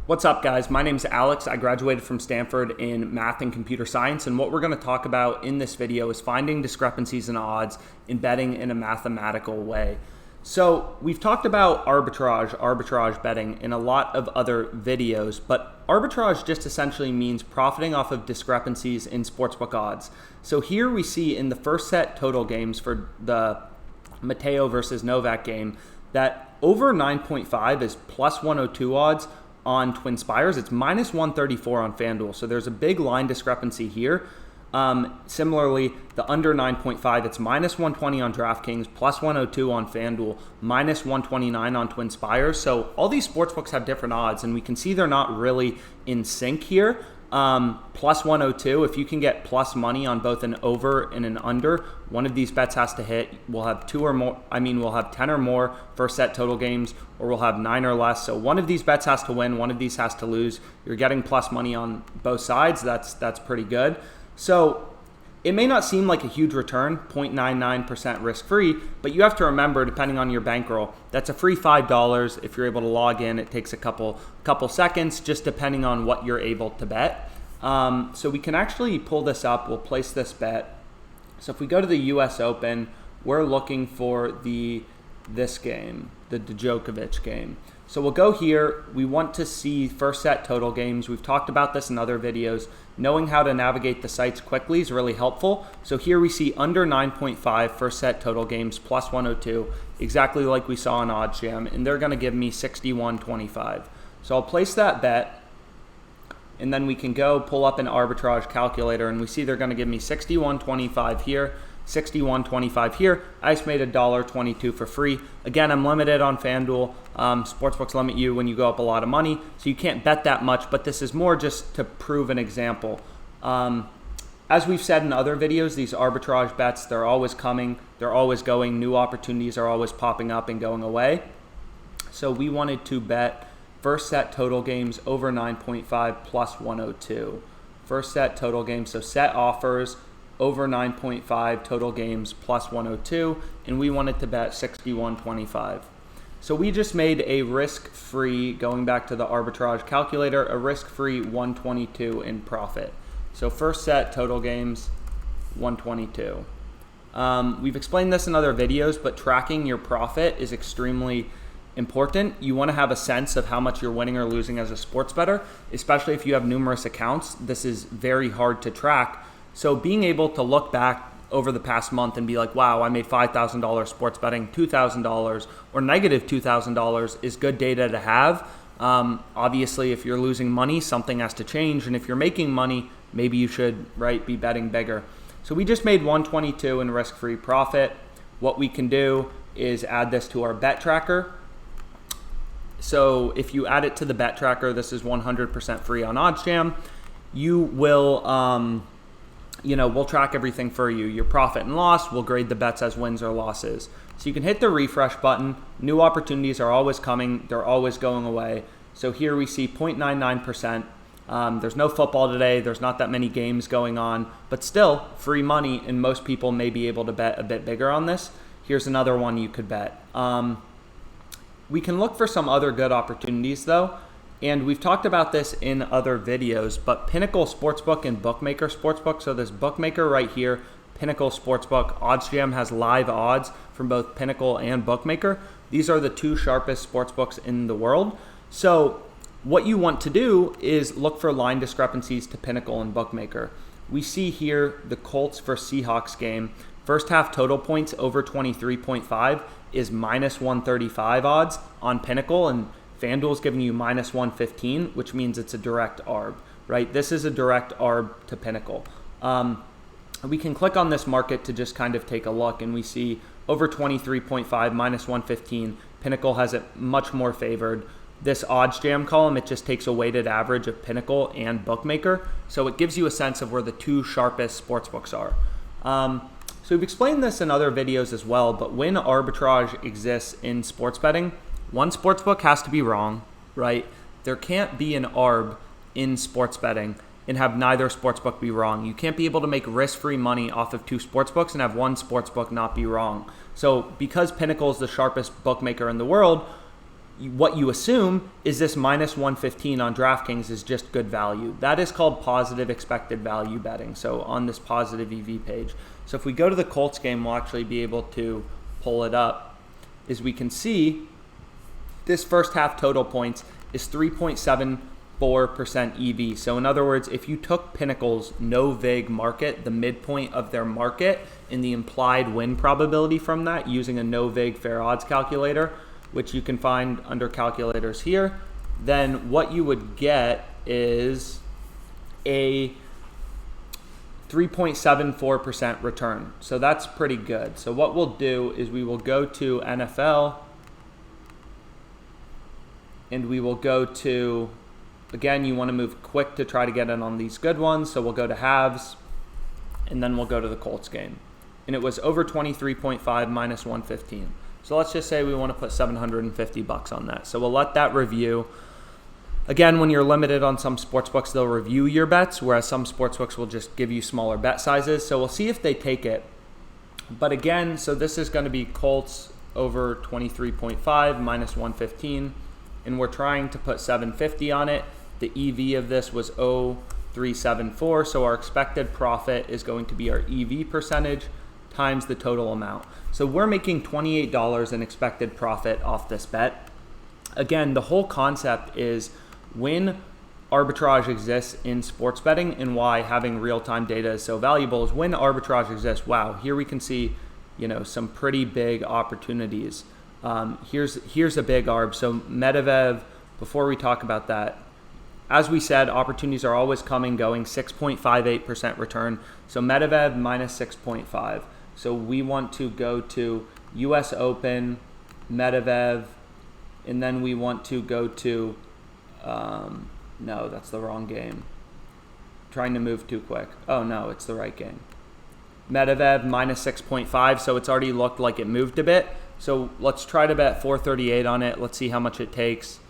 What's up, guys? My name's Alex. I graduated from Stanford in math and computer science, and what we're going to talk about in this video is finding discrepancies in odds in betting in a mathematical way. So we've talked about arbitrage betting in a lot of other videos, but arbitrage just essentially means profiting off of discrepancies in sportsbook odds. So here we see in the first set total games for the Mateo versus Novak game that over 9.5 is plus 102 odds on Twinspires. It's minus 134 on FanDuel. So there's a big line discrepancy here. Similarly, the under 9.5, it's minus 120 on DraftKings, plus 102 on FanDuel, minus 129 on Twinspires. So all these sportsbooks have different odds, and we can see they're not really in sync here. Plus 102, if you can get plus money on both an over and an under, one of these bets has to hit. We'll have we'll have 10 or more first set total games, or we'll have 9 or less. So one of these bets has to win, one of these has to lose. You're getting plus money on both sides. That's pretty good. So it may not seem like a huge return, 0.99% risk-free, but you have to remember, depending on your bankroll, that's a free $5. If you're able to log in, it takes a couple seconds, just depending on what you're able to bet. So we can actually pull this up. We'll place this bet. So if we go to the US Open, we're looking for this game, the Djokovic game. So we'll go here. We want to see first set total games. We've talked about this in other videos. Knowing how to navigate the sites quickly is really helpful. So here we see under 9.5 first set total games, plus 102, exactly like we saw in OddsJam, and they're going to give me 61.25. So I'll place that bet, and then we can go pull up an arbitrage calculator, and we see they're going to give me 61.25 here, 61.25 here. I just made $1.22 for free. Again, I'm limited on FanDuel. Sportsbooks limit you when you go up a lot of money, so you can't bet that much, but this is more just to prove an example. As we've said in other videos, these arbitrage bets, they're always coming, they're always going, new opportunities are always popping up and going away. So we wanted to bet first set total games over 9.5 plus 102. First set total games, so set offers over 9.5 total games plus 102, and we wanted to bet 61.25. So we just made a risk-free, going back to the arbitrage calculator, a risk-free 122 in profit. So first set total games, 122. We've explained this in other videos, but tracking your profit is extremely important. You want to have a sense of how much you're winning or losing as a sports bettor, especially if you have numerous accounts. This is very hard to track. So being able to look back over the past month and be like, wow, I made $5,000 sports betting, $2,000 or negative $2,000 is good data to have. Obviously, if you're losing money, something has to change. And if you're making money, maybe you should be betting bigger. So we just made 122 in risk-free profit. What we can do is add this to our bet tracker. So if you add it to the bet tracker, this is 100% free on OddsJam. You will... we'll track everything for you. Your profit and loss, we'll grade the bets as wins or losses. So you can hit the refresh button. New opportunities are always coming. They're always going away. So here we see 0.99%. There's no football today. There's not that many games going on, but still free money, and most people may be able to bet a bit bigger on this. Here's another one you could bet. We can look for some other good opportunities though. And we've talked about this in other videos, but Pinnacle Sportsbook and BookMaker Sportsbook, so this BookMaker right here, Pinnacle Sportsbook, OddsJam has live odds from both Pinnacle and BookMaker. These are the two sharpest sportsbooks in the world. So what you want to do is look for line discrepancies to Pinnacle and BookMaker. We see here the Colts versus Seahawks game. First half total points over 23.5 is minus 135 odds on Pinnacle, and FanDuel is giving you minus 115, which means it's a direct arb, right? This is a direct arb to Pinnacle. We can click on this market to just kind of take a look, and we see over 23.5, minus 115. Pinnacle has it much more favored. This OddsJam column, it just takes a weighted average of Pinnacle and BookMaker, so it gives you a sense of where the two sharpest sportsbooks are. So we've explained this in other videos as well, but when arbitrage exists in sports betting, one sportsbook has to be wrong, right? There can't be an arb in sports betting and have neither sportsbook be wrong. You can't be able to make risk-free money off of two sportsbooks and have one sportsbook not be wrong. So because Pinnacle is the sharpest bookmaker in the world, what you assume is this minus 115 on DraftKings is just good value. That is called positive expected value betting. So on this positive EV page. So if we go to the Colts game, we'll actually be able to pull it up. As we can see, this first half total points is 3.74% EV. So in other words, if you took Pinnacle's no vig market, the midpoint of their market, and the implied win probability from that using a no vig fair odds calculator, which you can find under calculators here, then what you would get is a 3.74% return. So that's pretty good. So what we'll do is we will go to NFL and we will go to, again, you want to move quick to try to get in on these good ones. So we'll go to halves and then we'll go to the Colts game. And it was over 23.5 minus 115. So let's just say we want to put $750 on that. So we'll let that review. Again, when you're limited on some sportsbooks, they'll review your bets, whereas some sportsbooks will just give you smaller bet sizes. So we'll see if they take it. But again, so this is going to be Colts over 23.5 minus 115. And we're trying to put 750 on it. The EV of this was 0.374. So our expected profit is going to be our EV percentage times the total amount. So we're making $28 in expected profit off this bet. Again, the whole concept is when arbitrage exists in sports betting, and why having real-time data is so valuable is when arbitrage exists. Wow, here we can see, some pretty big opportunities. Here's a big arb. So Medvedev, before we talk about that, as we said, opportunities are always coming, going, 6.58% return. So Medvedev minus 6.5. So we want to go to US Open, Medvedev, and then we want to go to, no, that's the wrong game. Trying to move too quick. Oh no, it's the right game. Medvedev minus 6.5, so it's already looked like it moved a bit. So let's try to bet 438 on it. Let's see how much it takes.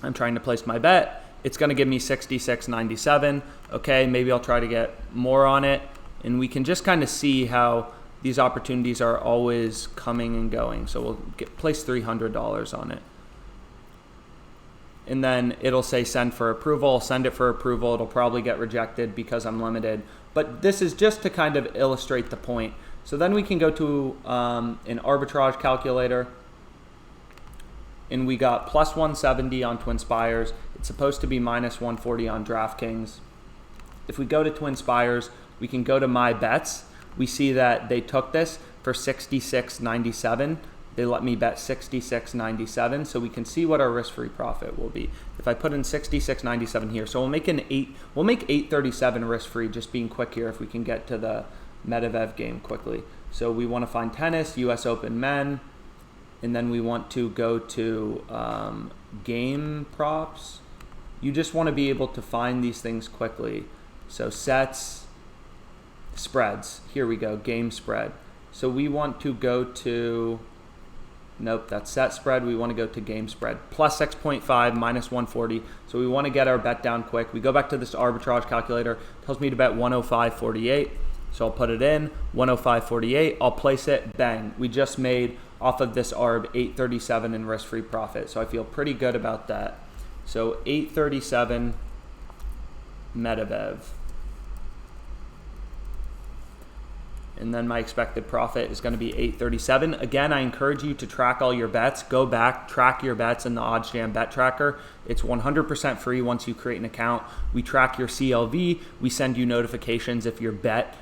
I'm trying to place my bet. It's going to give me 66.97. Okay, maybe I'll try to get more on it. And we can just kind of see how these opportunities are always coming and going. So we'll place $300 on it. And then it'll say send for approval. I'll send it for approval. It'll probably get rejected because I'm limited. But this is just to kind of illustrate the point. So then we can go to an arbitrage calculator. And we got plus 170 on Twinspires. It's supposed to be minus 140 on DraftKings. If we go to Twinspires, we can go to my bets. We see that they took this for 66.97. They let me bet 66.97, so we can see what our risk-free profit will be. If I put in 66.97 here, so we'll make 837 risk-free, just being quick here if we can get to the Medvedev game quickly. So we want to find tennis, US Open men, and then we want to go to game props. You just want to be able to find these things quickly. So sets, spreads. Here we go, game spread. So we want to go to, nope, that's set spread. We want to go to game spread. Plus 6.5, minus 140. So we want to get our bet down quick. We go back to this arbitrage calculator. It tells me to bet 105.48. So I'll put it in, 105.48. I'll place it, bang. We just made off of this arb 837 in risk-free profit. So I feel pretty good about that. So 837 Medvedev. And then my expected profit is going to be 837. Again, I encourage you to track all your bets. Go back, track your bets in the OddsJam bet tracker. It's 100% free once you create an account. We track your CLV. We send you notifications if your bet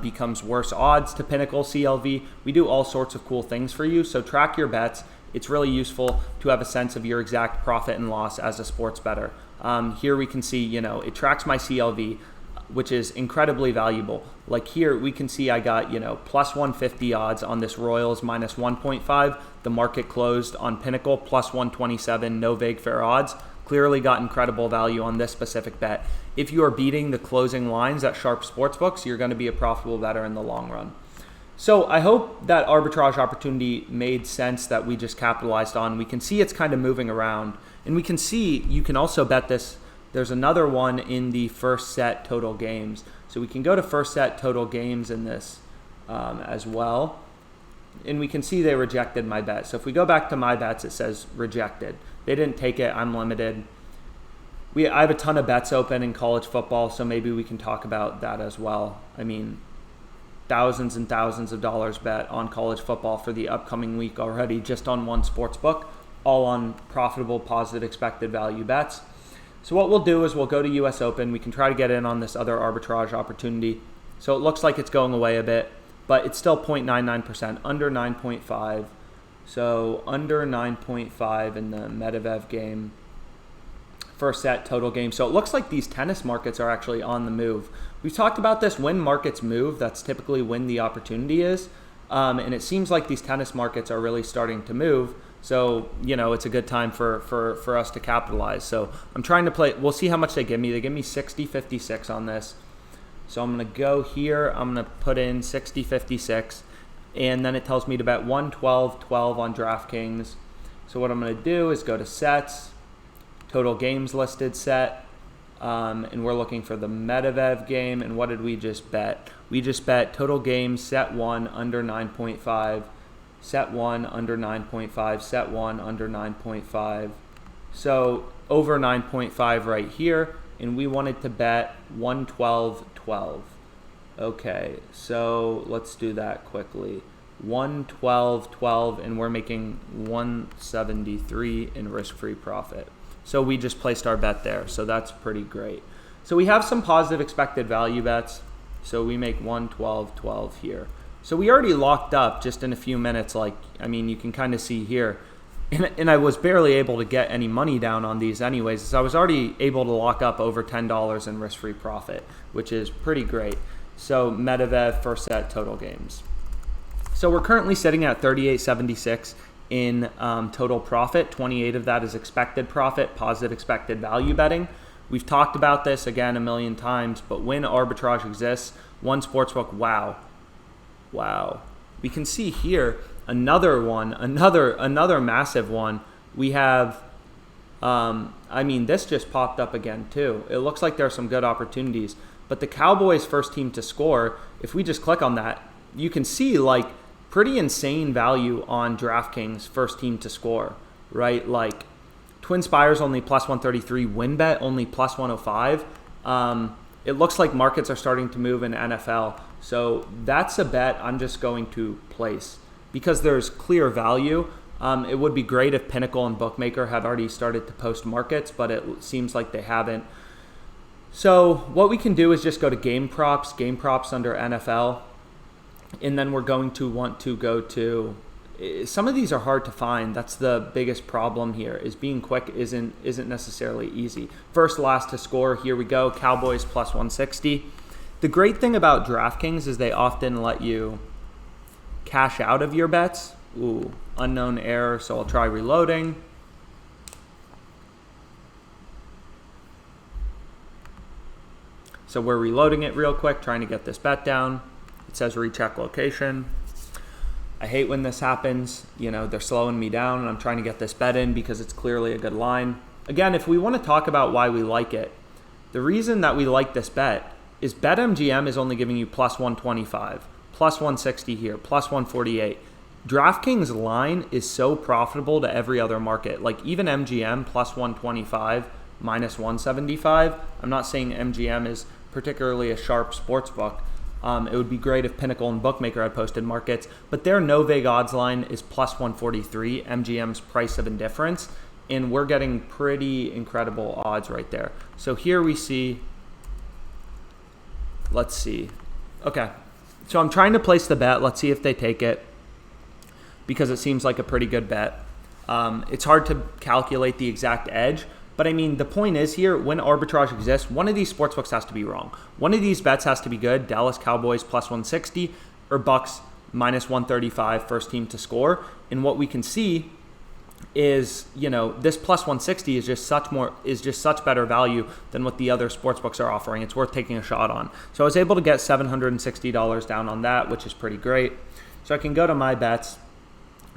becomes worse odds to Pinnacle CLV. We do all sorts of cool things for you. So track your bets. It's really useful to have a sense of your exact profit and loss as a sports bettor. Here we can see, it tracks my CLV, which is incredibly valuable. Like here, we can see I got, plus 150 odds on this Royals minus 1.5. The market closed on Pinnacle plus 127, no vague fair odds. Clearly got incredible value on this specific bet. If you are beating the closing lines at Sharp Sportsbooks, you're going to be a profitable bettor in the long run. So I hope that arbitrage opportunity made sense that we just capitalized on. We can see it's kind of moving around. And we can see you can also bet this. There's another one in the first set total games. So we can go to first set total games in this as well. and we can see they rejected my bet. So if we go back to my bets, it says rejected. They didn't take it. I'm limited. I have a ton of bets open in college football, so maybe we can talk about that as well. I mean, thousands and thousands of dollars bet on college football for the upcoming week already, just on one sports book, all on profitable, positive expected value bets. So what we'll do is we'll go to US Open. We can try to get in on this other arbitrage opportunity. So it looks like it's going away a bit, but it's still 0.99%, under 9.5. So under 9.5 in the Medvedev game. First set total game. So it looks like these tennis markets are actually on the move. We've talked about this. When markets move, that's typically when the opportunity is. And it seems like these tennis markets are really starting to move. So, it's a good time for us to capitalize. So I'm trying to play. We'll see how much they give me. They give me 60.56 on this. So I'm going to go here. I'm going to put in 60.56. And then it tells me to bet 112.12 on DraftKings. So what I'm going to do is go to sets. Total games listed set, and we're looking for the Medvedev game. And what did we just bet? We just bet total games set 1 under 9.5, set 1 under 9.5, set 1 under 9.5. So over 9.5 right here, and we wanted to bet 112.12. Okay, so let's do that quickly. 112.12, and we're making 173 in risk-free profit. So we just placed our bet there. So that's pretty great. So we have some positive expected value bets. So we make 112.12 here. So we already locked up just in a few minutes. You can kind of see here. And I was barely able to get any money down on these anyways. So I was already able to lock up over $10 in risk-free profit, which is pretty great. So Medvedev first set total games. So we're currently sitting at 38.76 in total profit. 28 of that is expected profit, positive expected value betting. We've talked about this again a million times, but when arbitrage exists, one sportsbook, wow. We can see here another one, another massive one. We have, this just popped up again too. It looks like there are some good opportunities, but the Cowboys first team to score, if we just click on that, you can see pretty insane value on DraftKings first team to score, right? Twinspires only plus 133, WinBet only plus 105. It looks like markets are starting to move in NFL. So that's a bet I'm just going to place because there's clear value. It would be great if Pinnacle and BookMaker had already started to post markets, but it seems like they haven't. So what we can do is just go to game props under NFL. And then we're going to want to go to, some of these are hard to find. That's the biggest problem here, is being quick isn't necessarily easy. First, last to score, here we go, Cowboys plus 160. The great thing about DraftKings is they often let you cash out of your bets. Ooh, unknown error, so I'll try reloading. So we're reloading it real quick, trying to get this bet down. It says recheck location. I hate when this happens. They're slowing me down and I'm trying to get this bet in because it's clearly a good line. Again, if we want to talk about why we like it, the reason that we like this bet is BetMGM is only giving you plus 125, plus 160 here, plus 148. DraftKings line is so profitable to every other market. Even MGM plus 125, minus 175. I'm not saying MGM is particularly a sharp sports book. It would be great if Pinnacle and BookMaker had posted markets, but their no vig odds line is plus 143, MGM's price of indifference, and we're getting pretty incredible odds right there. So here we see, let's see. Okay, so I'm trying to place the bet. Let's see if they take it because it seems like a pretty good bet. It's hard to calculate the exact edge, but the point is here, when arbitrage exists, one of these sportsbooks has to be wrong. One of these bets has to be good, Dallas Cowboys plus 160 or Bucks minus 135 first team to score. And what we can see is, this plus 160 is just such better value than what the other sportsbooks are offering. It's worth taking a shot on. So I was able to get $760 down on that, which is pretty great. So I can go to my bets.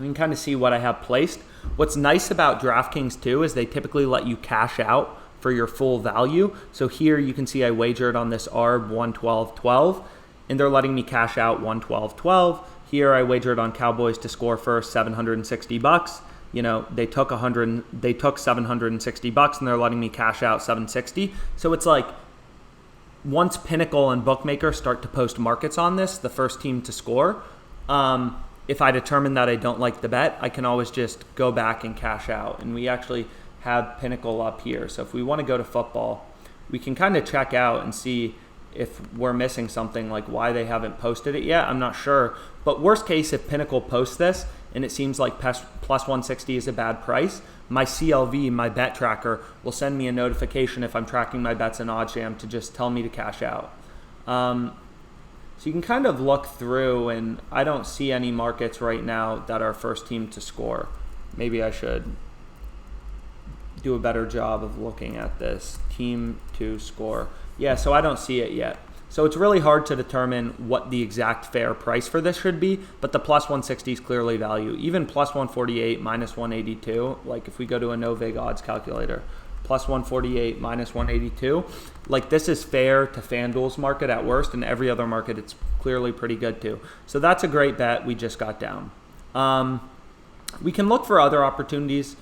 You can kind of see what I have placed. What's nice about DraftKings too is they typically let you cash out for your full value. So here you can see I wagered on this ARB 112.12 and they're letting me cash out 112.12. Here I wagered on Cowboys to score first, $760. You know, they took $760 and they're letting me cash out $760. So it's like once Pinnacle and BookMaker start to post markets on this, the first team to score, if I determine that I don't like the bet, I can always just go back and cash out. And we actually have Pinnacle up here. So if we want to go to football, we can kind of check out and see if we're missing something, like why they haven't posted it yet. I'm not sure. But worst case, if Pinnacle posts this and it seems like plus 160 is a bad price, my CLV, my bet tracker, will send me a notification if I'm tracking my bets in OddsJam to just tell me to cash out. So you can kind of look through, and I don't see any markets right now that are first team to score. Maybe I should do a better job of looking at this. Team to score. Yeah, so I don't see it yet. So it's really hard to determine what the exact fair price for this should be, but the plus 160 is clearly value. Even plus 148, minus 182, like if we go to a no-vig odds calculator, plus 148, minus 182, like this is fair to FanDuel's market at worst, and every other market it's clearly pretty good too. So that's a great bet we just got down. We can look for other opportunities,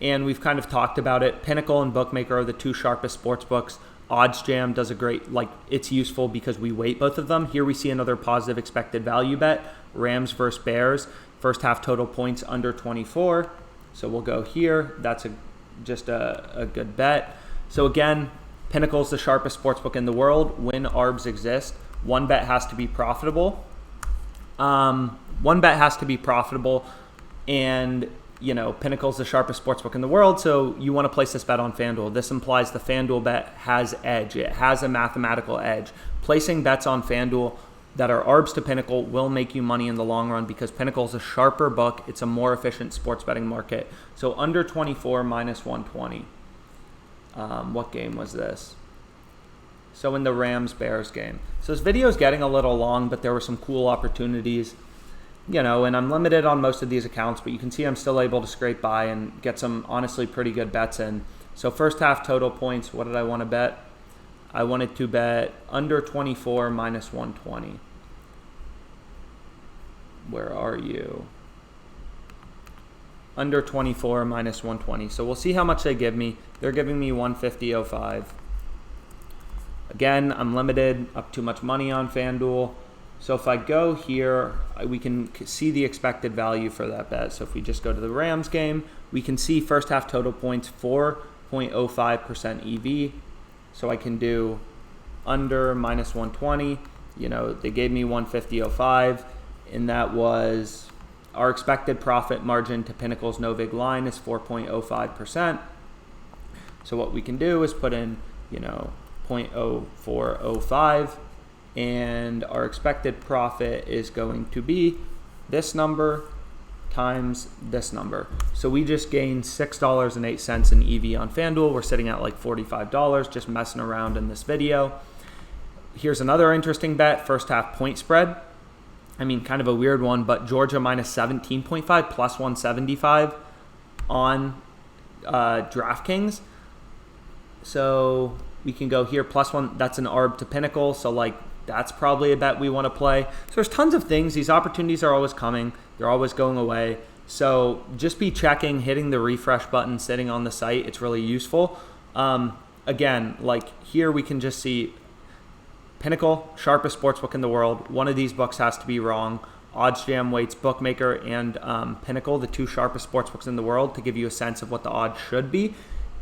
and we've kind of talked about it. Pinnacle and BookMaker are the two sharpest sports books. OddsJam does a great, like it's useful because we weight both of them. Here we see another positive expected value bet, Rams versus Bears, first half total points under 24. So we'll go here. That's just a good bet. So again, Pinnacle's the sharpest sportsbook in the world. When ARBs exist, one bet has to be profitable. And you know, Pinnacle's the sharpest sportsbook in the world, so you want to place this bet on FanDuel. This implies the FanDuel bet has edge. It has a mathematical edge. Placing bets on FanDuel that are ARBs to Pinnacle will make you money in the long run because Pinnacle's a sharper book. It's a more efficient sports betting market. So under 24, minus 120. What game was this? So in the Rams-Bears game. So this video is getting a little long, but there were some cool opportunities. You know, and I'm limited on most of these accounts, but you can see I'm still able to scrape by and get some honestly pretty good bets in. So first half total points, what did I want to bet? I wanted to bet under 24, minus 120. Where are you? Under 24, minus 120. So we'll see how much they give me. They're giving me 150.05. Again, I'm limited, up too much money on FanDuel. So if I go here, we can see the expected value for that bet. So if we just go to the Rams game, we can see first half total points, 4.05% EV. So I can do under minus 120. You know, they gave me 150.05, and that was our expected profit margin to Pinnacle's no-vig line is 4.05%. So what we can do is put in, you know, 0.0405. And our expected profit is going to be this number times this number. So we just gained $6.08 in EV on FanDuel. We're sitting at like $45, just messing around in this video. Here's another interesting bet, first half point spread. I mean, kind of a weird one, but Georgia minus 17.5 plus 175 on DraftKings. So we can go here, plus one, that's an ARB to Pinnacle. So like, that's probably a bet we want to play. So there's tons of things. These opportunities are always coming. They're always going away. So just be checking, hitting the refresh button, sitting on the site. It's really useful. Again, like here we can just see Pinnacle, sharpest sportsbook in the world. One of these books has to be wrong. OddsJam weights BookMaker and Pinnacle, the two sharpest sportsbooks in the world, to give you a sense of what the odds should be.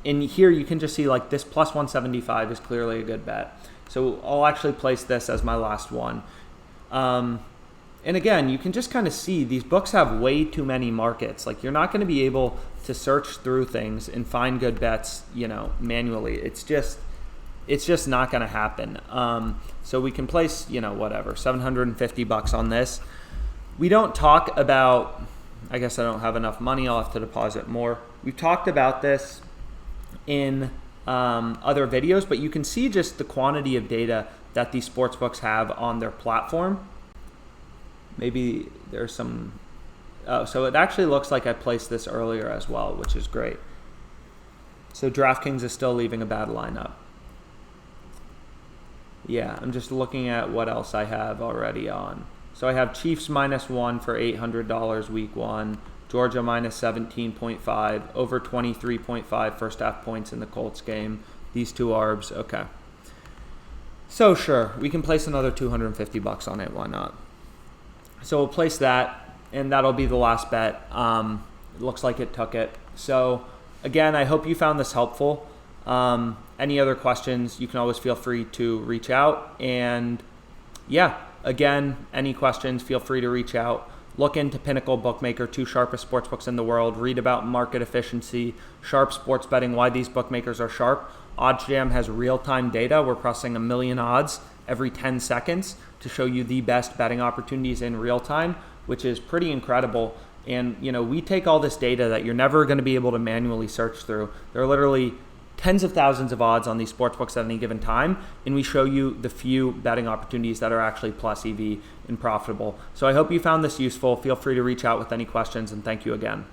And here you can just see like this plus 175 is clearly a good bet. So I'll actually place this as my last one. And again, you can just kind of see these books have way too many markets. Like you're not going to be able to search through things and find good bets, you know, manually. It's just not going to happen. So we can place, you know, whatever, $750 on this. We don't talk about, I guess I don't have enough money. I'll have to deposit more. We've talked about this in other videos, but you can see just the quantity of data that these sports books have on their platform. Maybe there's some, so it actually looks like I placed this earlier as well, which is great. So DraftKings is still leaving a bad lineup. Yeah, I'm just looking at what else I have already on. So I have Chiefs -1 for $800 week 1, Georgia -17.5, over 23.5 first half points in the Colts game. These two arbs, okay. So sure, we can place another $250 on it, why not? So we'll place that, and that'll be the last bet. It looks like it took it. So again, I hope you found this helpful. Any other questions, you can always feel free to reach out. And yeah, again, any questions, feel free to reach out. Look into Pinnacle BookMaker, 2 sharpest sportsbooks in the world. Read about market efficiency, sharp sports betting, why these bookmakers are sharp. OddsJam has real-time data. We're processing 1 million odds every 10 seconds to show you the best betting opportunities in real time, which is pretty incredible. And we take all this data that you're never going to be able to manually search through. There are literally tens of thousands of odds on these sportsbooks at any given time, and we show you the few betting opportunities that are actually plus EV and profitable. So I hope you found this useful. Feel free to reach out with any questions, and thank you again.